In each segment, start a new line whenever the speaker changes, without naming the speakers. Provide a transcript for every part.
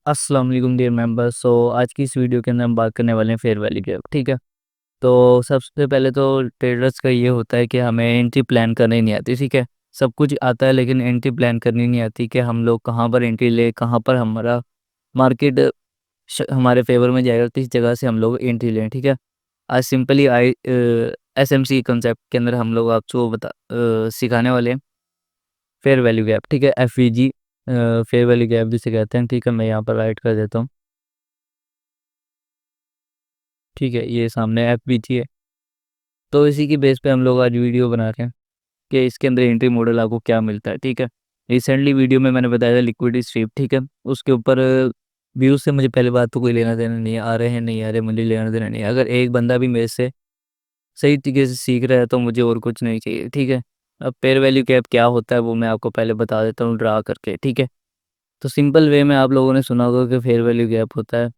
अस्सलाम वालेकुम dear members. आज की इस वीडियो के अंदर हम बात करने वाले हैं फेयर वैल्यू गैप। ठीक है। तो सबसे पहले तो ट्रेडर्स का ये होता है कि हमें एंट्री प्लान करनी नहीं आती। ठीक है। सब कुछ आता है लेकिन एंट्री प्लान करनी नहीं आती कि हम लोग कहाँ पर एंट्री ले, कहाँ पर हमारा मार्केट हमारे फेवर में जाएगा, किस जगह से हम लोग एंट्री लें। ठीक है। आज सिंपली SMC कंसेप्ट के अंदर हम लोग आपको सिखाने वाले हैं फेयर वैल्यू गैप। ठीक है। FVG फेयर वैल्यू गैप जिसे कहते हैं। ठीक है, मैं यहाँ पर राइट कर देता हूँ। ठीक है, ये सामने FVG है। तो इसी की बेस पे हम लोग आज वीडियो बना रहे हैं कि इसके अंदर एंट्री मॉडल आपको क्या मिलता है। ठीक है। रिसेंटली वीडियो में मैंने बताया था लिक्विडिटी स्ट्रिप। ठीक है। उसके ऊपर व्यूज से मुझे पहले बात तो कोई लेना देना नहीं है, आ रहे हैं नहीं आ रहे मुझे लेना देना नहीं है। अगर एक बंदा भी मेरे से सही तरीके से सीख रहा है तो मुझे और कुछ नहीं चाहिए। ठीक है। अब पेयर वैल्यू कैप क्या होता है वो मैं आपको पहले बता देता हूँ ड्रा करके। ठीक है। तो सिंपल वे में आप लोगों ने सुना होगा कि फेयर वैल्यू गैप होता है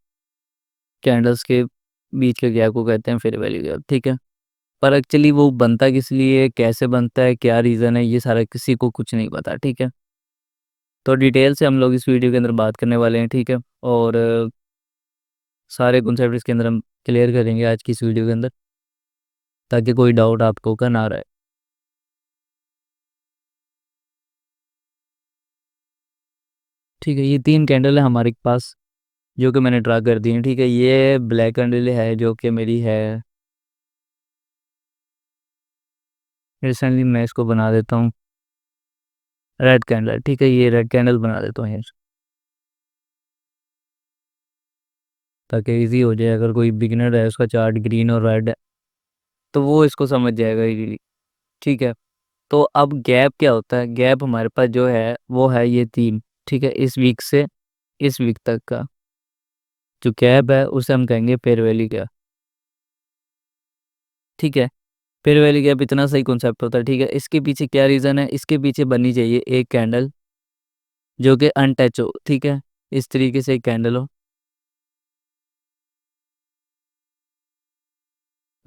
कैंडल्स के बीच के गैप को कहते हैं फेयर वैल्यू गैप। ठीक है। पर एक्चुअली वो बनता किस लिए, कैसे बनता है, क्या रीज़न है, ये सारा किसी को कुछ नहीं पता। ठीक है। तो डिटेल से हम लोग इस वीडियो के अंदर बात करने वाले हैं। ठीक है। और सारे कॉन्सेप्ट इसके अंदर हम क्लियर करेंगे आज की इस वीडियो के अंदर, ताकि कोई डाउट आपको का ना रहे। ठीक है, ये 3 कैंडल है हमारे पास जो कि मैंने ड्रा कर दी है। ठीक है। ये ब्लैक कैंडल है जो कि मेरी है, रिसेंटली मैं इसको बना देता हूँ रेड कैंडल। ठीक है, ये रेड कैंडल बना देता हूँ यार, ताकि इजी हो जाए। अगर कोई बिगिनर है, उसका चार्ट ग्रीन और रेड है, तो वो इसको समझ जाएगा इजीली। ठीक है। तो अब गैप क्या होता है? गैप हमारे पास जो है वो है ये 3। ठीक है। इस वीक से इस वीक तक का जो गैप है उसे हम कहेंगे फेयर वैल्यू गैप। ठीक है। फेयर वैल्यू गैप इतना सही कॉन्सेप्ट होता है। ठीक है। इसके पीछे क्या रीज़न है? इसके पीछे बननी चाहिए एक कैंडल जो कि अनटच हो। ठीक है। इस तरीके से एक कैंडल हो।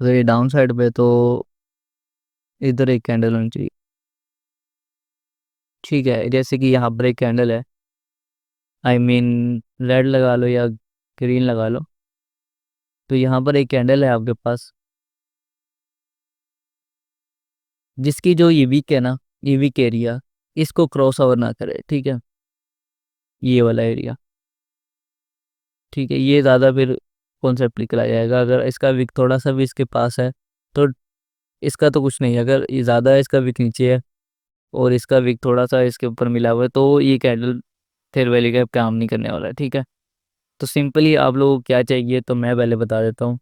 अगर ये डाउन साइड पे तो इधर एक कैंडल होनी चाहिए। ठीक है, जैसे कि यहाँ पर एक कैंडल है, आई मीन रेड लगा लो या ग्रीन लगा लो। तो यहाँ पर एक कैंडल है आपके पास जिसकी जो ये वीक है ना, ये वीक एरिया इसको क्रॉस ओवर ना करे। ठीक है, ये वाला एरिया। ठीक है, ये ज़्यादा फिर कॉन्सेप्ट निकला जाएगा। अगर इसका वीक थोड़ा सा भी इसके पास है तो इसका तो कुछ नहीं है। अगर ये ज़्यादा है, इसका वीक नीचे है और इसका वीक थोड़ा सा इसके ऊपर मिला हुआ है, तो ये कैंडल फेयर वैल्यू का काम नहीं करने वाला है। ठीक है। तो सिंपली आप लोगों को क्या चाहिए तो मैं पहले बता देता हूँ।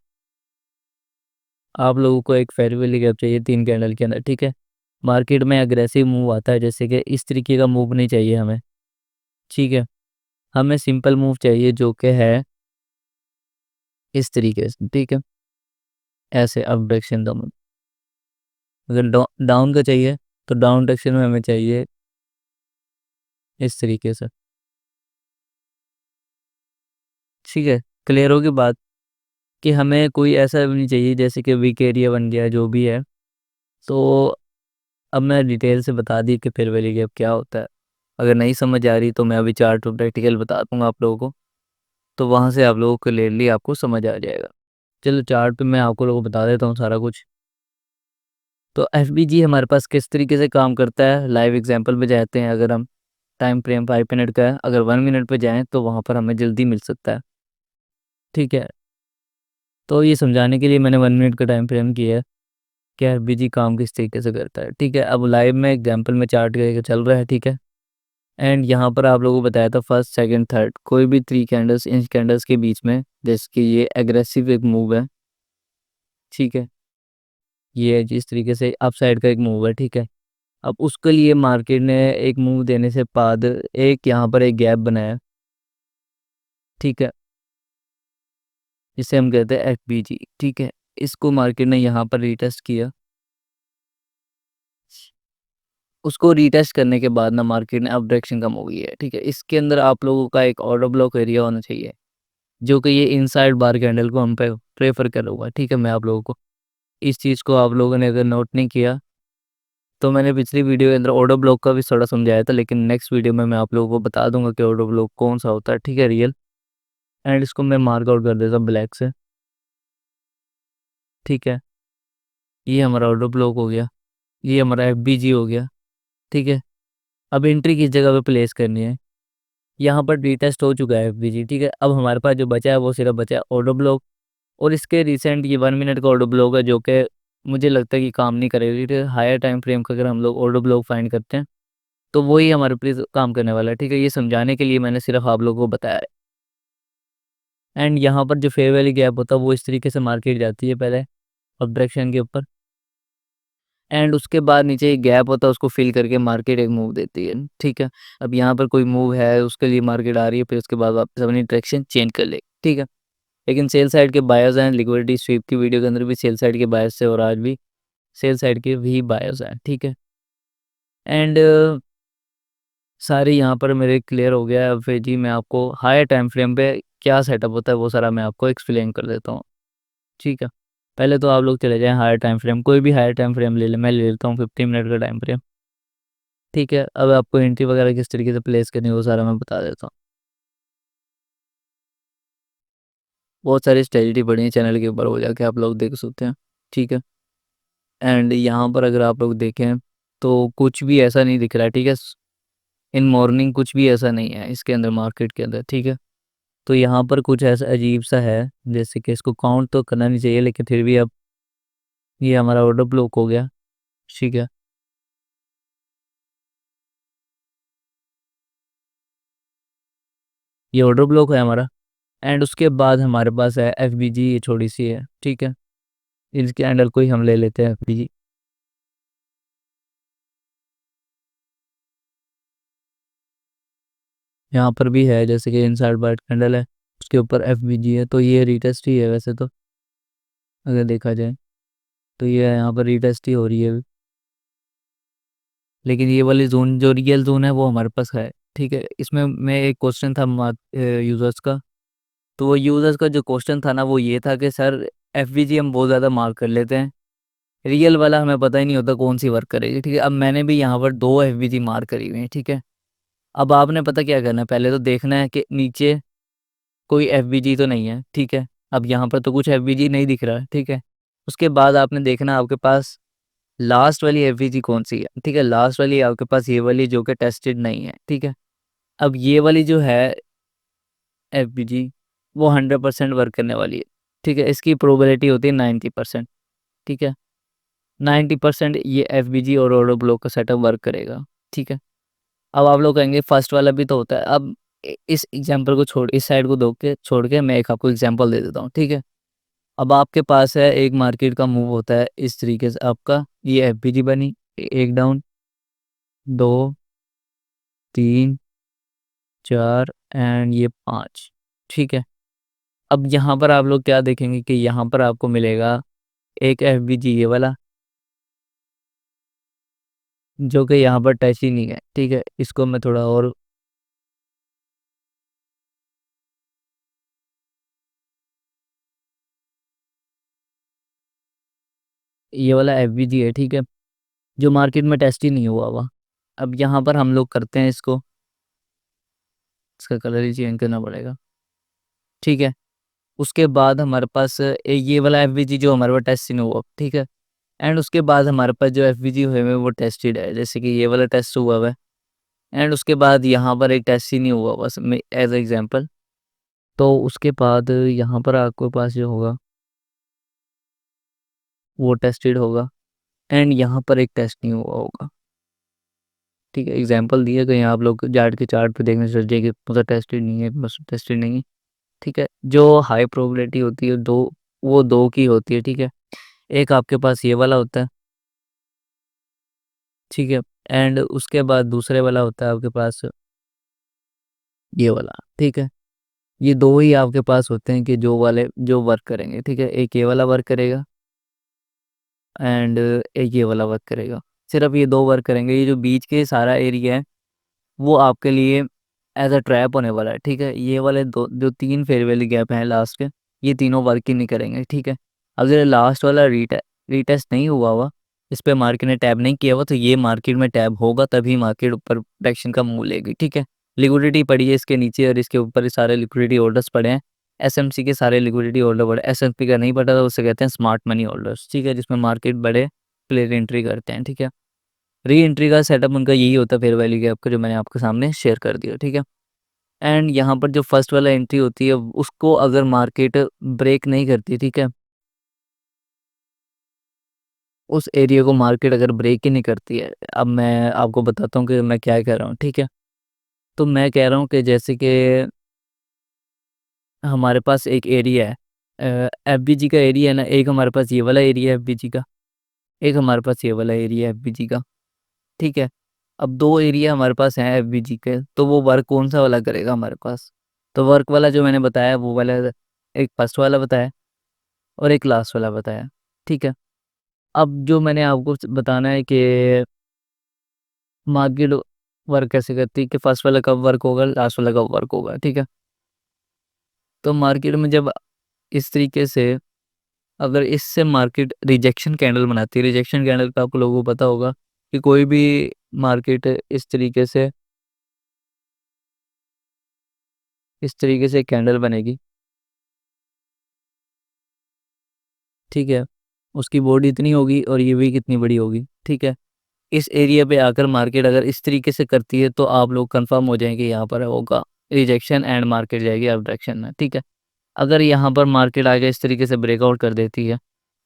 आप लोगों को एक फेयर वैल्यू गैप चाहिए 3 कैंडल के अंदर। ठीक है। मार्केट में अग्रेसिव मूव आता है, जैसे कि इस तरीके का मूव नहीं चाहिए हमें। ठीक है। हमें सिंपल मूव चाहिए जो कि है इस तरीके से। ठीक है, ऐसे अप डायरेक्शन दोनों। अगर डाउन का चाहिए तो डाउन डायरेक्शन में हमें चाहिए इस तरीके से। ठीक है, क्लियर होगी बात कि हमें कोई ऐसा भी नहीं चाहिए जैसे कि वीक एरिया बन गया जो भी है। तो अब मैं डिटेल से बता दी कि फेयर वैल्यू गैप क्या होता है। अगर नहीं समझ आ रही तो मैं अभी चार्ट और प्रैक्टिकल बता दूंगा आप लोगों को, तो वहाँ से आप लोगों को क्लियरली आपको समझ आ जाएगा। चलो चार्ट पे मैं आपको लोगों को बता देता हूँ सारा कुछ। तो FBG हमारे पास किस तरीके से काम करता है, लाइव एग्जांपल पे जाते हैं। अगर हम टाइम फ्रेम 5 मिनट का है, अगर 1 मिनट पे जाएं तो वहाँ पर हमें जल्दी मिल सकता है। ठीक है। तो ये समझाने के लिए मैंने 1 मिनट का टाइम फ्रेम किया है कि FBG काम किस तरीके से करता है। ठीक है। अब लाइव में एग्जाम्पल में चार्ट करके चल रहा है। ठीक है। एंड यहाँ पर आप लोगों को बताया था फर्स्ट सेकंड थर्ड कोई भी 3 कैंडल्स, इन कैंडल्स के बीच में, जैसे कि ये एग्रेसिव एक मूव है। ठीक है, ये जिस तरीके से अप साइड का एक मूव है। ठीक है। अब उसके लिए मार्केट ने एक मूव देने से बाद एक यहाँ पर एक गैप बनाया। ठीक है, जिसे हम कहते हैं FBG। ठीक है, इसको मार्केट ने यहाँ पर रीटेस्ट किया। उसको रीटेस्ट करने के बाद ना मार्केट ने अप डायरेक्शन कम हो गई है। ठीक है, इसके अंदर आप लोगों का एक ऑर्डर ब्लॉक एरिया होना चाहिए जो कि ये इनसाइड बार कैंडल को हम पे प्रेफर करूँगा। ठीक है, मैं आप लोगों को इस चीज़ को आप लोगों ने अगर नोट नहीं किया तो मैंने पिछली वीडियो के अंदर ऑर्डर ब्लॉक का भी थोड़ा समझाया था, लेकिन नेक्स्ट वीडियो में मैं आप लोगों को बता दूंगा कि ऑर्डर ब्लॉक कौन सा होता है। ठीक है, रियल एंड इसको मैं मार्क आउट कर देता हूँ ब्लैक से। ठीक है, ये हमारा ऑर्डर ब्लॉक हो गया, ये हमारा एफबीजी हो गया। ठीक है, अब एंट्री किस जगह पे प्लेस करनी है, यहाँ पर रीटेस्ट हो चुका है एफबीजी। ठीक है, अब हमारे पास जो बचा है वो सिर्फ बचा है ऑर्डर ब्लॉक, और इसके रिसेंट ये 1 मिनट का ऑर्डर ब्लॉक है जो कि मुझे लगता है कि काम नहीं करेगा। ठीक है, हायर टाइम फ्रेम का अगर हम लोग ऑर्डर ब्लॉक फाइंड करते हैं तो वही हमारे पे काम करने वाला है। ठीक है, ये समझाने के लिए मैंने सिर्फ आप लोगों को बताया है। एंड यहाँ पर जो फेयर वैल्यू गैप होता है वो इस तरीके से मार्केट जाती है पहले ऑब्जेक्शन के ऊपर, एंड उसके बाद नीचे एक गैप होता है उसको फिल करके मार्केट एक मूव देती है। ठीक है, अब यहाँ पर कोई मूव है उसके लिए मार्केट आ रही है, फिर उसके बाद वापस अपनी डायरेक्शन चेंज कर ले। ठीक है, लेकिन सेल साइड के बायर्स हैं, लिक्विडिटी स्वीप की वीडियो के अंदर भी सेल साइड के बायर्स थे और आज भी सेल साइड के भी बायर्स हैं। ठीक है, एंड सारे यहाँ पर मेरे क्लियर हो गया है। अब फिर जी मैं आपको हायर टाइम फ्रेम पे क्या सेटअप होता है वो सारा मैं आपको एक्सप्लेन कर देता हूँ। ठीक है, पहले तो आप लोग चले जाएं हायर टाइम फ्रेम, कोई भी हायर टाइम फ्रेम ले ले, मैं ले लेता हूँ 15 मिनट का टाइम फ्रेम। ठीक है, अब आपको एंट्री वगैरह किस तरीके से प्लेस करनी है वो सारा मैं बता देता हूँ। बहुत सारी स्ट्रेटजी पड़ी है चैनल के ऊपर, वो जाके आप लोग देख सकते हैं। ठीक है, एंड यहाँ पर अगर आप लोग देखें तो कुछ भी ऐसा नहीं दिख रहा है। ठीक है, इन मॉर्निंग कुछ भी ऐसा नहीं है इसके अंदर मार्केट के अंदर। ठीक है, तो यहाँ पर कुछ ऐसा अजीब सा है, जैसे कि इसको काउंट तो करना नहीं चाहिए लेकिन फिर भी अब ये हमारा ऑर्डर ब्लॉक हो गया। ठीक है, ये ऑर्डर ब्लॉक है हमारा, एंड उसके बाद हमारे पास है एफबीजी, ये छोटी सी है। ठीक है, इसके अंडर कोई हम ले लेते हैं एफबीजी। यहाँ पर भी है जैसे कि इनसाइड बाइट कैंडल है, उसके ऊपर एफबीजी है, तो ये रीटेस्ट ही है वैसे तो अगर देखा जाए तो ये यहाँ पर रीटेस्ट ही हो रही है। लेकिन ये वाली जोन जो रियल जोन है वो हमारे पास है। ठीक है, इसमें मैं एक क्वेश्चन था यूजर्स का, तो वो यूजर्स का जो क्वेश्चन था ना वो ये था कि सर एफवीजी हम बहुत ज़्यादा मार्क कर लेते हैं, रियल वाला हमें पता ही नहीं होता कौन सी वर्क करेगी। ठीक है, अब मैंने भी यहाँ पर 2 एफवीजी मार्क करी हुई है। ठीक है, अब आपने पता क्या करना है, पहले तो देखना है कि नीचे कोई एफवीजी तो नहीं है। ठीक है, अब यहाँ पर तो कुछ एफवीजी नहीं दिख रहा है। ठीक है, उसके बाद आपने देखना है आपके पास लास्ट वाली एफवीजी कौन सी है। ठीक है, लास्ट वाली आपके पास ये वाली जो कि टेस्टेड नहीं है। ठीक है, अब ये वाली जो है एफबीजी वो 100% वर्क करने वाली है। ठीक है, इसकी प्रोबेबिलिटी होती है 90%। ठीक है, 90% ये एफबीजी और ऑर्डर ब्लॉक का सेटअप वर्क करेगा। ठीक है, अब आप लोग कहेंगे फर्स्ट वाला भी तो होता है। अब इस एग्जाम्पल को छोड़, इस साइड को दो के छोड़ के मैं एक आपको एग्जाम्पल दे देता हूँ। ठीक है, अब आपके पास है एक मार्केट का मूव होता है इस तरीके से, आपका ये एफबीजी बनी, एक डाउन, दो, तीन, चार, एंड ये पाँच। ठीक है, अब यहाँ पर आप लोग क्या देखेंगे कि यहाँ पर आपको मिलेगा एक एफबीजी ये वाला जो कि यहाँ पर टच ही नहीं है। ठीक है, इसको मैं थोड़ा और ये वाला एफबीजी है। ठीक है, जो मार्केट में टेस्ट ही नहीं हुआ हुआ। अब यहाँ पर हम लोग करते हैं इसको, इसका कलर ही चेंज करना पड़ेगा। ठीक है, उसके बाद हमारे पास ये वाला एफबीजी जो हमारे पास टेस्ट ही नहीं हुआ। ठीक है, एंड उसके बाद हमारे पास जो एफबीजी हुए हैं वो टेस्टेड है, जैसे कि ये वाला टेस्ट हुआ हुआ है, एंड उसके बाद यहाँ पर एक टेस्ट ही नहीं हुआ बस एज एग्जाम्पल। तो उसके बाद यहाँ पर आपके पास जो होगा वो टेस्टेड होगा, एंड यहाँ पर एक टेस्ट नहीं हुआ होगा। ठीक है, एग्जाम्पल दिए गए हैं, आप लोग जाट के चार्ट पे देखने से कि मतलब टेस्टेड नहीं है, बस टेस्टेड नहीं है। ठीक है, जो हाई प्रोबेबिलिटी होती है दो, वो दो की होती है। ठीक है, एक आपके पास ये वाला होता है। ठीक है, एंड उसके बाद दूसरे वाला होता है आपके पास ये वाला। ठीक है, ये दो ही आपके पास होते हैं कि जो वाले जो वर्क करेंगे। ठीक है, एक ये वाला वर्क करेगा एंड एक ये वाला वर्क करेगा, सिर्फ ये दो वर्क करेंगे। ये जो बीच के सारा एरिया है वो आपके लिए एज अ ट्रैप होने वाला है। ठीक है, ये वाले दो जो तीन फेयरवेल गैप हैं लास्ट के, ये तीनों वर्क ही नहीं करेंगे। ठीक है, अगर लास्ट वाला रीटेस्ट नहीं हुआ हुआ, इस पे मार्केट ने टैब नहीं किया हुआ, तो ये मार्केट में टैब होगा तभी मार्केट ऊपर डायरेक्शन का मूव लेगी। ठीक है, लिक्विडिटी पड़ी है इसके नीचे और इसके ऊपर सारे लिक्विडिटी ऑर्डर्स पड़े हैं, एसएमसी के सारे लिक्विडिटी होल्डर बड़े, एसएमपी का नहीं पता तो उसे कहते हैं स्मार्ट मनी होल्डर्स, ठीक है, जिसमें मार्केट बड़े प्लेयर एंट्री करते हैं, ठीक है। री एंट्री का सेटअप उनका यही होता है फेयर वैल्यू गैप का, जो मैंने आपके सामने शेयर कर दिया, ठीक है। एंड यहाँ पर जो फर्स्ट वाला एंट्री होती है उसको अगर मार्केट ब्रेक नहीं करती, ठीक है, उस एरिया को मार्केट अगर ब्रेक ही नहीं करती है, अब मैं आपको बताता हूँ कि मैं क्या कह रहा हूँ, ठीक है। तो मैं कह रहा हूँ कि जैसे कि हमारे पास एक एरिया है, एफबीजी का एरिया है ना, एक हमारे पास ये वाला एरिया है एफबीजी का, एक हमारे पास ये वाला एरिया है एफबीजी का, ठीक है। अब दो एरिया हमारे पास हैं एफबीजी के, तो वो वर्क कौन सा वाला करेगा हमारे पास? तो वर्क वाला जो मैंने बताया वो वाला, एक फर्स्ट वाला बताया और एक लास्ट वाला बताया, ठीक है। अब जो मैंने आपको बताना है कि मार्केट वर्क कैसे करती है, कि फर्स्ट वाला कब वर्क होगा, लास्ट वाला कब वर्क होगा, ठीक है। तो मार्केट में जब इस तरीके से, अगर इससे मार्केट रिजेक्शन कैंडल बनाती है, रिजेक्शन कैंडल का आप लोगों को पता होगा कि कोई भी मार्केट इस तरीके से कैंडल बनेगी, ठीक है, उसकी बॉडी इतनी होगी और ये भी कितनी बड़ी होगी, ठीक है। इस एरिया पे आकर मार्केट अगर इस तरीके से करती है तो आप लोग कंफर्म हो जाएंगे यहाँ पर होगा रिजेक्शन एंड मार्केट जाएगी अप डायरेक्शन में, ठीक है। अगर यहाँ पर मार्केट आगे इस तरीके से ब्रेकआउट कर देती है,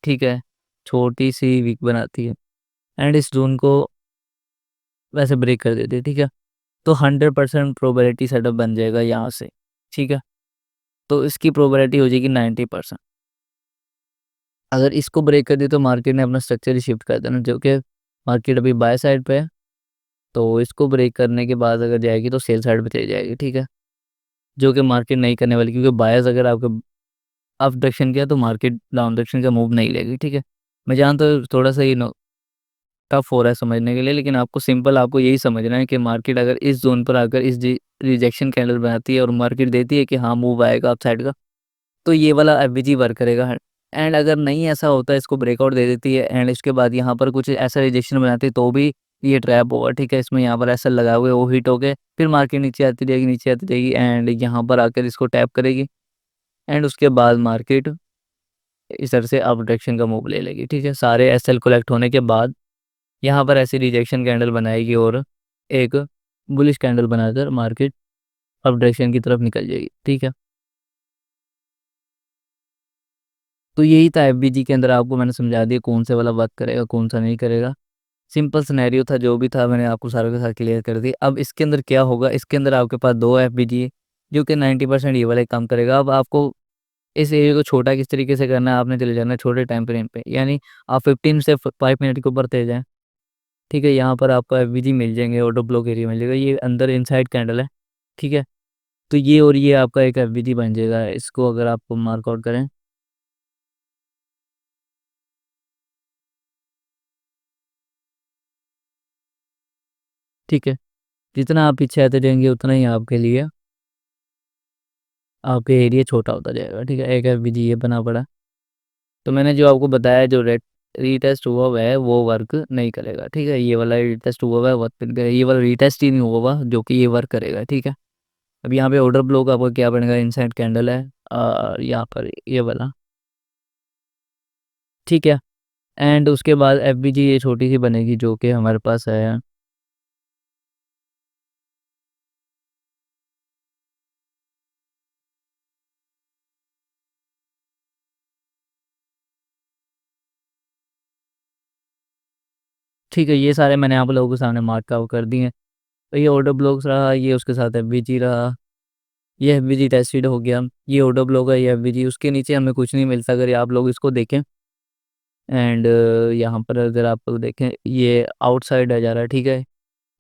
ठीक है, छोटी सी वीक बनाती है एंड इस जोन को वैसे ब्रेक कर देती है, ठीक है, तो 100% प्रोबेबिलिटी सेटअप बन जाएगा यहाँ से, ठीक है। तो इसकी प्रोबेबिलिटी हो जाएगी 90%। अगर इसको ब्रेक कर दी तो मार्केट ने अपना स्ट्रक्चर ही शिफ्ट कर देना, जो कि मार्केट अभी बाय साइड पे है, तो इसको ब्रेक करने के बाद अगर जाएगी तो सेल साइड पे चली जाएगी, ठीक है, जो कि मार्केट नहीं करने वाली, क्योंकि बायर्स अगर आपका अप डायरेक्शन किया तो मार्केट डाउन डायरेक्शन का मूव नहीं लेगी, ठीक है। मैं जानता हूँ थोड़ा सा ये टफ हो रहा है समझने के लिए, लेकिन आपको सिंपल आपको यही समझना है कि मार्केट अगर इस जोन पर आकर इस रिजेक्शन कैंडल बनाती है और मार्केट देती है कि हाँ मूव आएगा अप साइड का, तो ये वाला एफवीजी वर्क करेगा। एंड अगर नहीं ऐसा होता है, इसको ब्रेकआउट दे देती है एंड इसके बाद यहाँ पर कुछ ऐसा रिजेक्शन बनाती है तो भी ये ट्रैप होगा, ठीक है। इसमें यहाँ पर ऐसा लगा हुआ है, वो हिट हो गए, फिर मार्केट नीचे आती रहेगी, नीचे आती रहेगी एंड यहाँ पर आकर इसको टैप करेगी एंड उसके बाद मार्केट इस तरह से अप डायरेक्शन का मूव ले लेगी, ठीक है। सारे एसएल कलेक्ट होने के बाद यहाँ पर ऐसी रिजेक्शन कैंडल बनाएगी और एक बुलिश कैंडल बनाकर मार्केट अप डायरेक्शन की तरफ निकल जाएगी, ठीक है। तो यही था एफबीजी के अंदर, आपको मैंने समझा दिया कौन से वाला वर्क करेगा कौन सा नहीं करेगा। सिंपल सिनेरियो था, जो भी था मैंने आपको सारा के साथ क्लियर कर दी। अब इसके अंदर क्या होगा, इसके अंदर आपके पास दो एफबीजी है जो कि 90% ये वाला काम करेगा। अब आपको इस एरिया को छोटा किस तरीके से करना है, आपने चले जाना है छोटे टाइम फ्रेम पे, यानी आप 15 से 5 मिनट के ऊपर तेज जाएँ, ठीक है। यहाँ पर आपको एफबीजी मिल जाएंगे, ऑटो ब्लॉक एरिया मिल जाएगा, ये अंदर इनसाइड कैंडल है, ठीक है। तो ये और ये आपका एक एफबीजी बन जाएगा, इसको अगर आप मार्कआउट करें, ठीक है। जितना आप पीछे आते जाएंगे उतना ही आपके लिए आपके एरिया छोटा होता जाएगा, ठीक है। एक एफबीजी ये बना पड़ा। तो मैंने जो आपको बताया, जो रेट रीटेस्ट हुआ हुआ है वो वर्क नहीं करेगा, ठीक है। ये वाला रीटेस्ट हुआ हुआ है वर्क करेगा, ये वाला रीटेस्ट ही नहीं हुआ हुआ जो कि ये वर्क करेगा, ठीक है। अब यहाँ पे ऑर्डर ब्लॉक आपको क्या बनेगा, इनसाइड कैंडल है और यहाँ पर ये वाला, ठीक है। एंड उसके बाद एफबीजी ये छोटी सी बनेगी जो कि हमारे पास है, ठीक है। ये सारे मैंने आप लोगों के सामने मार्क आउट कर दिए हैं। तो ये ऑर्डर ब्लॉक्स रहा, ये उसके साथ एफबीजी रहा, ये एफबीजी टेस्टेड हो गया, ये ऑर्डर ब्लॉक है, ये एफबीजी, उसके नीचे हमें कुछ नहीं मिलता अगर आप लोग इसको देखें। एंड यहाँ पर अगर आप लोग देखें ये आउटसाइड आ जा रहा है, ठीक है,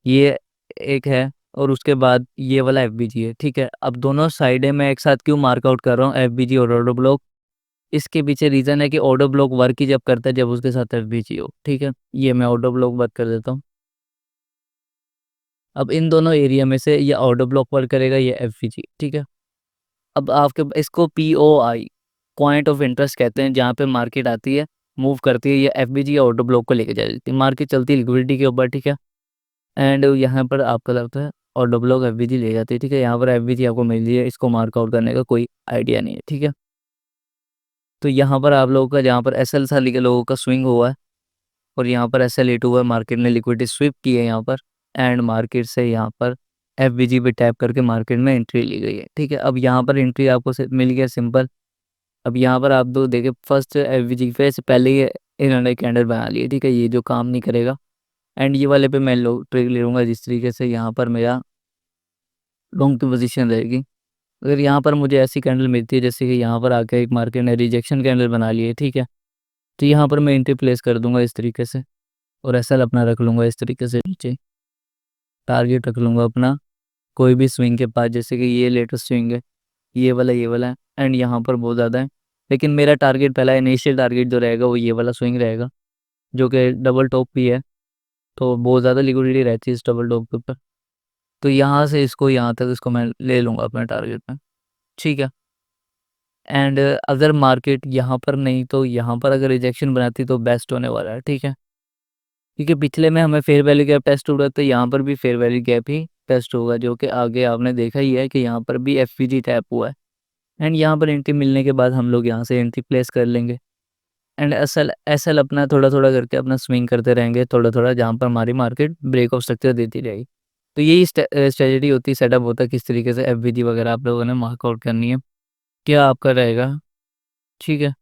ये एक है और उसके बाद ये वाला एफबीजी है, ठीक है। अब दोनों साइडें मैं एक साथ क्यों मार्क आउट कर रहा हूँ, एफबीजी और ऑर्डर ब्लॉक, इसके पीछे रीज़न है कि ऑर्डर ब्लॉक वर्क ही जब करता है जब उसके साथ एफबीजी हो, ठीक है। ये मैं ऑर्डर ब्लॉक वर्क कर देता हूँ। अब इन दोनों एरिया में से ये ऑर्डर ब्लॉक वर्क करेगा, ये एफबीजी, ठीक है। अब आपके इसको पीओआई पॉइंट ऑफ इंटरेस्ट कहते हैं, जहाँ पे मार्केट आती है मूव करती है, ये एफबीजी या ऑर्डर ब्लॉक को लेके जाती है, मार्केट चलती है लिक्विडिटी के ऊपर, ठीक है। एंड यहाँ पर आपका लगता है और डबल लॉक एफबीजी ले जाती है, ठीक है। यहाँ पर एफबीजी आपको मिल रही है, इसको मार्कआउट करने का कोई आइडिया नहीं है, ठीक है। तो यहाँ पर आप लोगों का जहाँ पर एस एल साली के लोगों का स्विंग हुआ है और यहाँ पर SL8 हुआ है, मार्केट ने लिक्विडिटी स्विप की है यहाँ पर, एंड मार्केट से यहाँ पर FVG पे टैप करके मार्केट में एंट्री ली गई है, ठीक है। अब यहाँ पर एंट्री आपको मिल गया सिंपल। अब यहाँ पर आप दो देखे फर्स्ट FVG पे से पहले ही इन्होंने कैंडल बना ली है, ठीक है, ये जो काम नहीं करेगा। एंड ये वाले पे मैं ट्रेड ले लूँगा जिस तरीके से यहाँ पर मेरा लॉन्ग की पोजीशन रहेगी। अगर यहाँ पर मुझे ऐसी कैंडल मिलती है जैसे कि यहाँ पर आकर एक मार्केट ने रिजेक्शन कैंडल बना ली है, ठीक है, तो यहाँ पर मैं एंट्री प्लेस कर दूंगा इस तरीके से और SL अपना रख लूँगा इस तरीके से नीचे, टारगेट रख लूँगा अपना कोई भी स्विंग के पास, जैसे कि ये लेटेस्ट स्विंग है, ये वाला है, एंड यहाँ पर बहुत ज़्यादा है। लेकिन मेरा टारगेट पहला इनिशियल टारगेट जो रहेगा वो ये वाला स्विंग रहेगा, जो कि डबल टॉप भी है, तो बहुत ज़्यादा लिक्विडिटी रहती है इस डबल टॉप के ऊपर। तो यहाँ से इसको यहाँ तक इसको मैं ले लूँगा अपने टारगेट में, ठीक है। एंड अगर मार्केट यहाँ पर नहीं तो यहाँ पर अगर रिजेक्शन बनाती तो बेस्ट होने वाला है, ठीक है, क्योंकि पिछले में हमें फेयर वैल्यू गैप टेस्ट हुआ तो यहाँ पर भी फेयर वैल्यू गैप ही टेस्ट होगा, जो कि आगे आपने देखा ही है कि यहाँ पर भी FVG टैप हुआ है। एंड यहाँ पर एंट्री मिलने के बाद हम लोग यहाँ से एंट्री प्लेस कर लेंगे एंड एसएल अपना थोड़ा थोड़ा करके अपना स्विंग करते रहेंगे थोड़ा थोड़ा, जहाँ पर हमारी मार्केट ब्रेक ऑफ स्ट्रक्चर देती रहेगी। तो यही स्ट्रेटजी होती है, सेटअप होता है किस तरीके से FVG वगैरह आप लोगों ने मार्कआउट करनी है, क्या आपका रहेगा, ठीक है।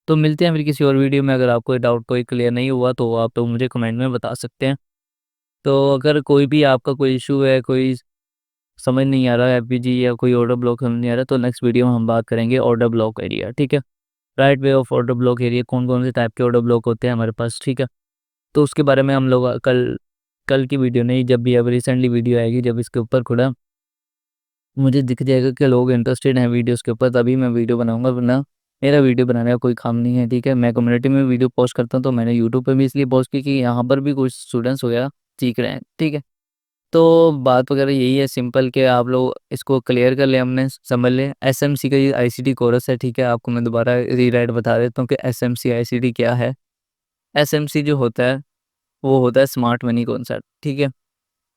तो मिलते हैं फिर किसी और वीडियो में। अगर आपको डाउट कोई क्लियर नहीं हुआ तो आप तो मुझे कमेंट में बता सकते हैं। तो अगर कोई भी आपका कोई इशू है, कोई समझ नहीं आ रहा है FVG या कोई ऑर्डर ब्लॉक समझ नहीं आ रहा, तो नेक्स्ट वीडियो में हम बात करेंगे ऑर्डर ब्लॉक एरिया, ठीक है, right way of order block area, कौन कौन से टाइप के ऑर्डर ब्लॉक होते हैं हमारे पास, ठीक है। तो उसके बारे में हम लोग कल कल की वीडियो नहीं, जब भी अब रिसेंटली वीडियो आएगी, जब इसके ऊपर थोड़ा मुझे दिख जाएगा कि लोग इंटरेस्टेड हैं वीडियोस के ऊपर, तभी मैं वीडियो बनाऊंगा, वरना मेरा वीडियो बनाने का कोई काम नहीं है, ठीक है। मैं कम्युनिटी में वीडियो पोस्ट करता हूँ, तो मैंने यूट्यूब पे भी इसलिए पोस्ट की कि यहाँ पर भी कुछ स्टूडेंट्स वगैरह सीख रहे हैं, ठीक है। तो बात वगैरह यही है सिंपल कि आप लोग इसको क्लियर कर लें, हमने समझ लें। SMC का ये ICT कोर्स है, ठीक है। आपको मैं दोबारा रीराइट बता देता हूँ कि SMC ICT क्या है। SMC जो होता है वो होता है स्मार्ट मनी कॉन्सेप्ट, ठीक है।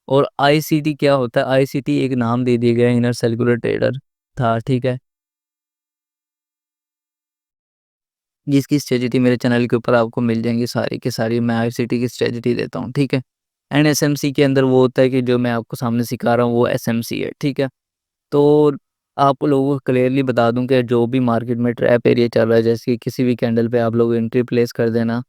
और ICT क्या होता है, ICT एक नाम दे दिया गया इनर सर्कुलर ट्रेडर था, ठीक है, जिसकी स्ट्रेटजी मेरे चैनल के ऊपर आपको मिल जाएंगी सारी की सारी, मैं ICT की स्ट्रेटजी देता हूँ, ठीक है। एंड SMC के अंदर वो होता है कि जो मैं आपको सामने सिखा रहा हूँ वो SMC है, ठीक है। तो आप लोगों को क्लियरली बता दूं कि जो भी मार्केट में ट्रैप एरिया चल रहा है, जैसे कि किसी भी कैंडल पे आप लोग एंट्री प्लेस कर देना,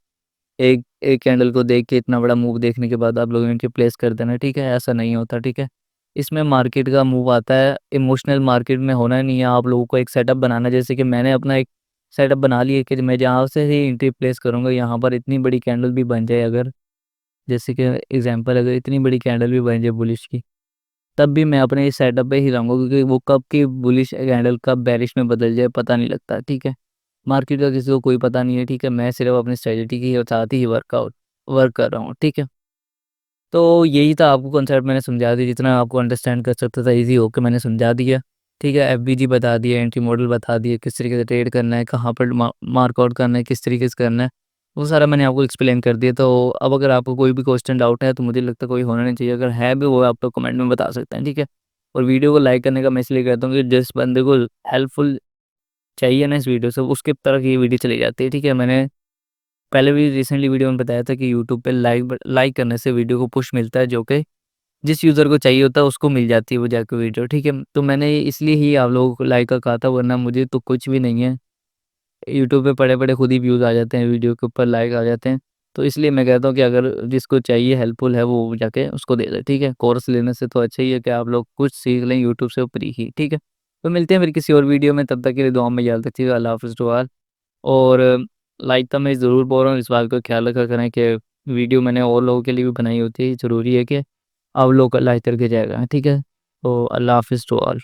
एक एक कैंडल को देख के इतना बड़ा मूव देखने के बाद आप लोग एंट्री प्लेस कर देना, ठीक है, ऐसा नहीं होता, ठीक है। इसमें मार्केट का मूव आता है, इमोशनल मार्केट में होना नहीं है। आप लोगों को एक सेटअप बनाना, जैसे कि मैंने अपना एक सेटअप बना लिया कि मैं जहाँ से ही एंट्री प्लेस करूँगा यहाँ पर इतनी बड़ी कैंडल भी बन जाए, अगर जैसे कि एग्जांपल अगर इतनी बड़ी कैंडल भी बन जाए बुलिश की, तब भी मैं अपने इस सेटअप पे ही रहूँगा, क्योंकि वो कब की बुलिश कैंडल कब बेरिश में बदल जाए पता नहीं लगता, ठीक है। मार्केट का किसी को कोई पता नहीं है, ठीक है। मैं सिर्फ अपनी स्ट्रेटजी की और साथ ही वर्क कर रहा हूँ, ठीक है। तो यही था, आपको कॉन्सेप्ट मैंने समझा दिया, जितना आपको अंडरस्टैंड कर सकता था ईजी होकर मैंने समझा दिया, ठीक है। FVG बता दिया, एंट्री मॉडल बता दिए, किस तरीके से ट्रेड करना है, कहाँ पर मार्कआउट करना है, किस तरीके से करना है, वो सारा मैंने आपको एक्सप्लेन कर दिया। तो अब अगर आपको कोई भी क्वेश्चन डाउट है तो मुझे लगता है कोई होना नहीं चाहिए, अगर है भी वो आप तो कमेंट में बता सकते हैं, ठीक है। और वीडियो को लाइक करने का मैं इसलिए कहता हूँ कि जिस बंदे को हेल्पफुल चाहिए ना इस वीडियो से, उसके तरफ ये वीडियो चली जाती है, ठीक है। मैंने पहले भी रिसेंटली वीडियो में बताया था कि यूट्यूब पे लाइक करने से वीडियो को पुश मिलता है, जो कि जिस यूज़र को चाहिए होता है उसको मिल जाती है वो जाकर वीडियो, ठीक है। तो मैंने इसलिए ही आप लोगों को लाइक का कहा था, वरना मुझे तो कुछ भी नहीं है। यूट्यूब पे पड़े-पड़े खुद ही व्यूज़ आ जाते हैं, वीडियो के ऊपर लाइक आ जाते हैं। तो इसलिए मैं कहता हूँ कि अगर जिसको चाहिए हेल्पफुल है वो जाके उसको दे दे, ठीक है। कोर्स लेने से तो अच्छा ही है कि आप लोग कुछ सीख लें यूट्यूब से फ्री ही, ठीक है। तो मिलते हैं फिर किसी और वीडियो में, तब तक के लिए दुआ में याद रखिएगा। अल्लाह हाफ़िज़ टू ऑल। और लाइक का मैं ज़रूर बोल रहा हूँ, इस बात का ख्याल रखा करें कि वीडियो मैंने और लोगों के लिए भी बनाई होती है, ज़रूरी है कि आप लोग का लाइक करके जाएगा, ठीक है। तो अल्लाह हाफ़िज़ टू ऑल।